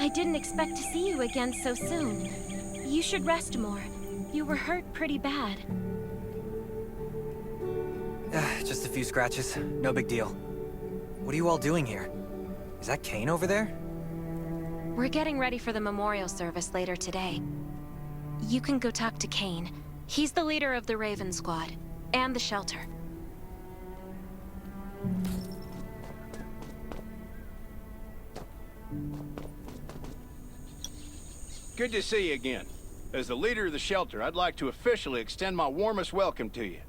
I didn't expect to see you again so soon. You should rest more. You were hurt pretty bad. Just a few scratches. No big deal. What are you all doing here? Is that Kane over there? We're getting ready for the memorial service later today. You can go talk to Kane. He's the leader of the Raven Squad, and the shelter. Good to see you again. As the leader of the shelter, I'd like to officially extend my warmest welcome to you.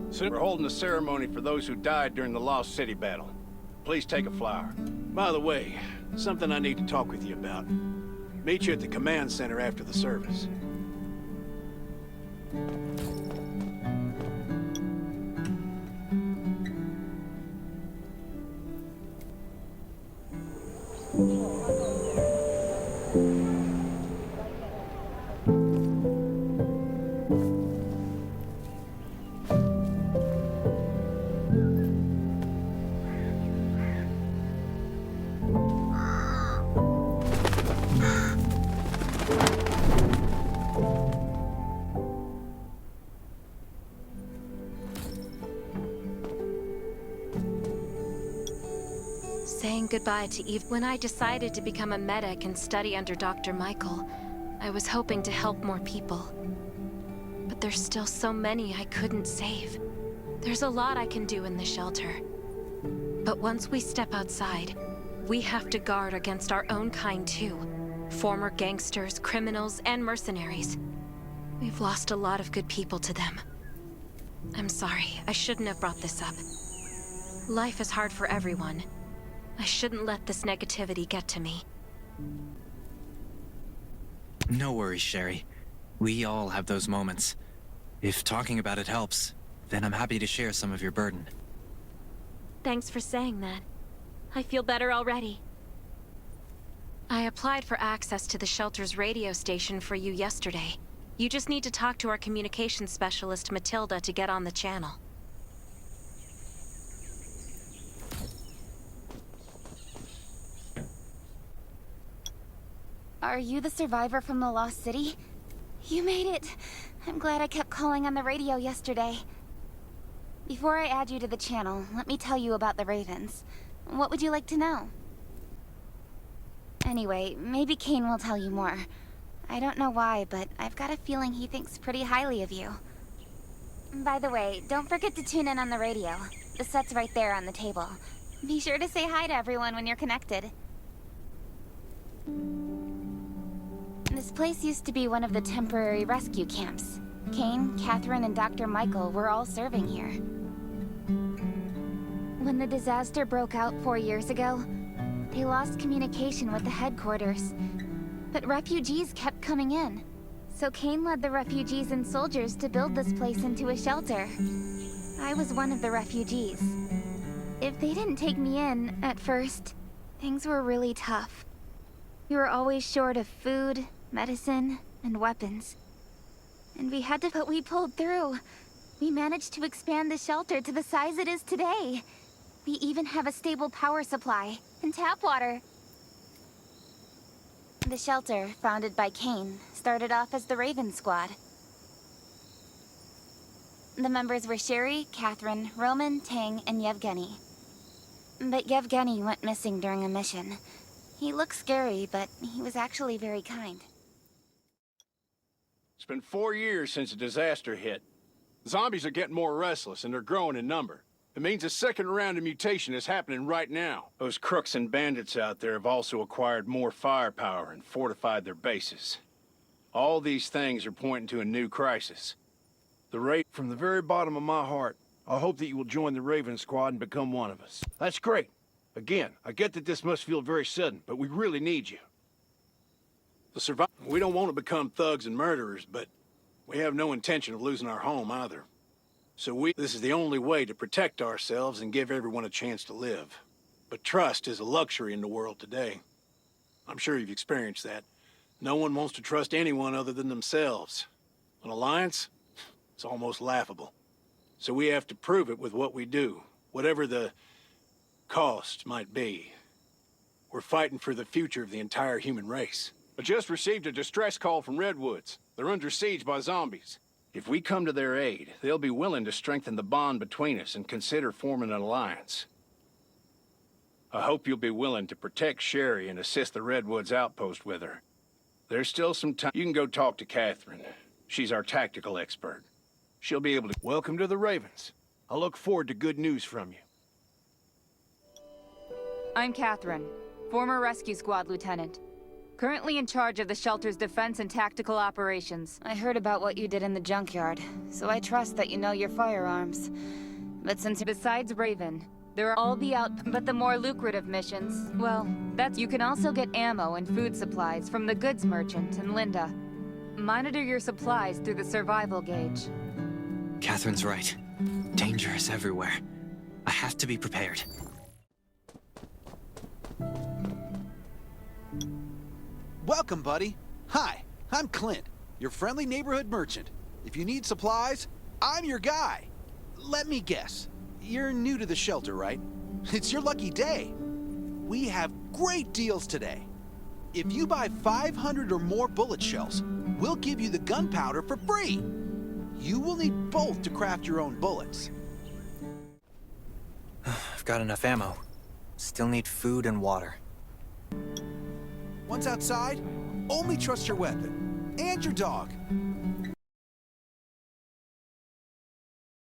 So we're holding a ceremony for those who died during the Lost City battle. Please take a flower. By the way, something I need to talk with you about. Meet you at the command center after the service. Saying goodbye to Eve. When I decided to become a medic and study under Dr. Michael, I was hoping to help more people. But there's still so many I couldn't save. There's a lot I can do in the shelter. But once we step outside, we have to guard against our own kind too. Former gangsters, criminals, and mercenaries. We've lost a lot of good people to them. I'm sorry, I shouldn't have brought this up. Life is hard for everyone. I shouldn't let this negativity get to me. No worries, Sherry. We all have those moments. If talking about it helps, then I'm happy to share some of your burden. Thanks for saying that. I feel better already. I applied for access to the shelter's radio station for you yesterday. You just need to talk to our communications specialist, Matilda, to get on the channel. Are you the survivor from the Lost City? You made it! I'm glad I kept calling on the radio yesterday. Before I add you to the channel, let me tell you about the Ravens. What would you like to know? Anyway, maybe Kane will tell you more. I don't know why, but I've got a feeling he thinks pretty highly of you. By the way, don't forget to tune in on the radio. The set's right there on the table. Be sure to say hi to everyone when you're connected. This place used to be one of the temporary rescue camps. Kane, Catherine, and Dr. Michael were all serving here. When the disaster broke out 4 years ago, they lost communication with the headquarters. But refugees kept coming in. So Kane led the refugees and soldiers to build this place into a shelter. I was one of the refugees. If they didn't take me in at first, things were really tough. We were always short of food, medicine, and weapons. And but we pulled through. We managed to expand the shelter to the size it is today. We even have a stable power supply and tap water. The shelter, founded by Kane, started off as the Raven Squad. The members were Sherry, Catherine, Roman, Tang, and Yevgeny. But Yevgeny went missing during a mission. He looked scary, but he was actually very kind. It's been 4 years since the disaster hit. Zombies are getting more restless, and they're growing in number. It means a second round of mutation is happening right now. Those crooks and bandits out there have also acquired more firepower and fortified their bases. All these things are pointing to a new crisis. From the very bottom of my heart, I hope that you will join the Raven Squad and become one of us. That's great. Again, I get that this must feel very sudden, but we really need you. We don't want to become thugs and murderers, but we have no intention of losing our home either. So this is the only way to protect ourselves and give everyone a chance to live. But trust is a luxury in the world today. I'm sure you've experienced that. No one wants to trust anyone other than themselves. An alliance? It's almost laughable. So we have to prove it with what we do, whatever the cost might be. We're fighting for the future of the entire human race. I just received a distress call from Redwoods. They're under siege by zombies. If we come to their aid, they'll be willing to strengthen the bond between us and consider forming an alliance. I hope you'll be willing to protect Sherry and assist the Redwoods outpost with her. There's still some time. You can go talk to Catherine. She's our tactical expert. She'll be able to... Welcome to the Ravens. I look forward to good news from you. I'm Catherine, former rescue squad lieutenant. Currently in charge of the shelter's defense and tactical operations. I heard about what you did in the junkyard, so I trust that you know your firearms. But since Besides Raven, there are all the but the more lucrative missions, well, that's you can also get ammo and food supplies from the goods merchant and Linda. Monitor your supplies through the survival gauge. Catherine's right. Danger is everywhere. I have to be prepared. Welcome, buddy. Hi, I'm Clint, your friendly neighborhood merchant. If you need supplies, I'm your guy. Let me guess. You're new to the shelter, right? It's your lucky day. We have great deals today. If you buy 500 or more bullet shells, we'll give you the gunpowder for free. You will need both to craft your own bullets. I've got enough ammo. Still need food and water. Once outside, only trust your weapon and your dog.